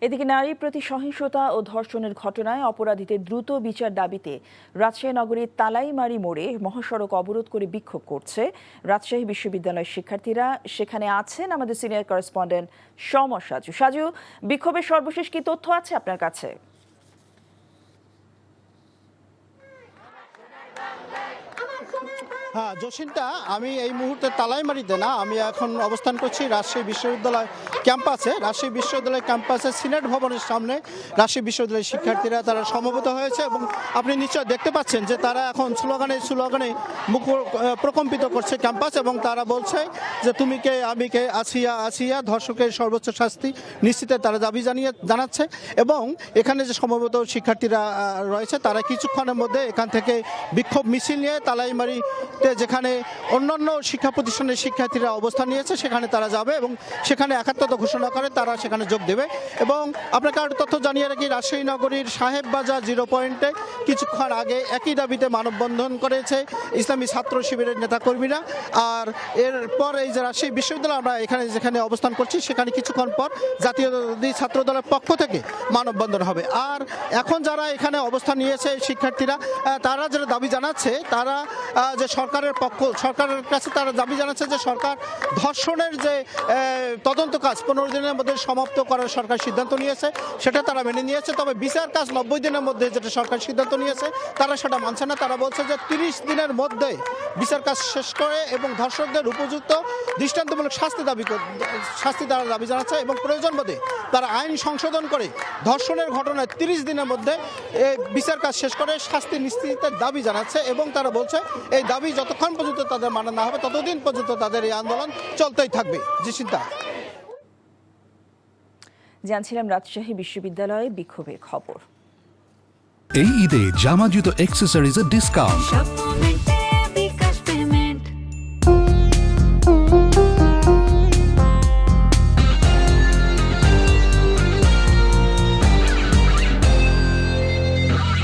এদিকে নারী প্রতি সহিংসতা ও ধর্ষণের ঘটনায় অপরাধীদের দ্রুত বিচার দাবিতে রাজশাহী নগরীর তালাইমারি মোড়ে মহাসড়ক অবরোধ করে বিক্ষোভ করছে রাজশাহী বিশ্ববিদ্যালয়ের শিক্ষার্থীরা। সেখানে আছেন আমাদের সিনিয়র করেসপন্ডেন্ট সমর সাজু। সাজু, বিক্ষোভের সর্বশেষ কি তথ্য আছে আপনার কাছে? হ্যাঁ জসিন্তা, আমি এই মুহূর্তে তালাইমারিতে না, আমি এখন অবস্থান করছি রাজশাহী বিশ্ববিদ্যালয় ক্যাম্পাসে। রাজশাহী বিশ্ববিদ্যালয় ক্যাম্পাসে সিনেট ভবনের সামনে রাজশাহী বিশ্ববিদ্যালয়ের শিক্ষার্থীরা তারা সমবেত হয়েছে এবং আপনি নিশ্চয় দেখতে পাচ্ছেন যে তারা এখন স্লোগানে মুখ প্রকম্পিত করছে ক্যাম্পাস এবং তারা বলছে যে তুমি কে আমি কে, আসিয়া আসিয়া, ধর্ষকের সর্বোচ্চ শাস্তি নিশ্চিতের তারা দাবি জানাচ্ছে। এবং এখানে যে সমবেত শিক্ষার্থীরা রয়েছে তারা কিছুক্ষণের মধ্যে এখান থেকে বিক্ষোভ মিছিল নিয়ে তালাইমারি যেখানে অন্যান্য শিক্ষা প্রতিষ্ঠানের শিক্ষার্থীরা অবস্থান নিয়েছে সেখানে তারা যাবে এবং সেখানে একাত্মতা ঘোষণা করে তারা সেখানে যোগ দেবে। এবং আপনাকে আরও তথ্য জানিয়ে রাখি, রাজশাহী নগরীর সাহেব বাজার 0 পয়েন্টে কিছুক্ষণ আগে একই দাবিতে মানববন্ধন করেছে ইসলামী ছাত্র শিবিরের নেতাকর্মীরা। আর এরপর এই যে রাজশাহী বিশ্ববিদ্যালয় আমরা এখানে যেখানে অবস্থান করছি সেখানে কিছুক্ষণ পর জাতীয়তাবাদী ছাত্র দলের পক্ষ থেকে মানববন্ধন হবে। আর এখন যারা এখানে অবস্থান নিয়েছে শিক্ষার্থীরা, তারা যেটা দাবি জানাচ্ছে, তারা যে সরকারের কাছে তারা দাবি জানাচ্ছে যে সরকার ধর্ষণের যে তদন্ত কাজ 15 দিনের মধ্যে সমাপ্ত করার সরকার সিদ্ধান্ত নিয়েছে সেটা তারা মেনে নিয়েছে। তবে বিচার কাজ 90 দিনের মধ্যে যেটা সরকার সিদ্ধান্ত নিয়েছে তারা সেটা মানছে না। তারা বলছে যে 30 দিনের মধ্যে বিচার কাজ শেষ করে এবং ধর্ষকদের উপযুক্ত দৃষ্টান্তমূলক শাস্তি তারা দাবি জানাচ্ছে এবং প্রয়োজন বোধে তারা আইন সংশোধন করে ধর্ষণের ঘটনায় 30 দিনের মধ্যে বিচার কাজ শেষ করে শাস্তি নিশ্চিতের দাবি জানাচ্ছে। এবং তারা বলছে এই দাবি যতক্ষণ পর্যন্ত তাদের মানা না হবে ততদিন পর্যন্ত তাদের এই আন্দোলন চলতেই থাকবে। জিসিন্তা, জানছিলাম রাজশাহী বিশ্ববিদ্যালয়ে বিক্ষোভের খবর। এই ঈদে জামা জুতো অ্যাক্সেসরিজের ডিসকাউন্ট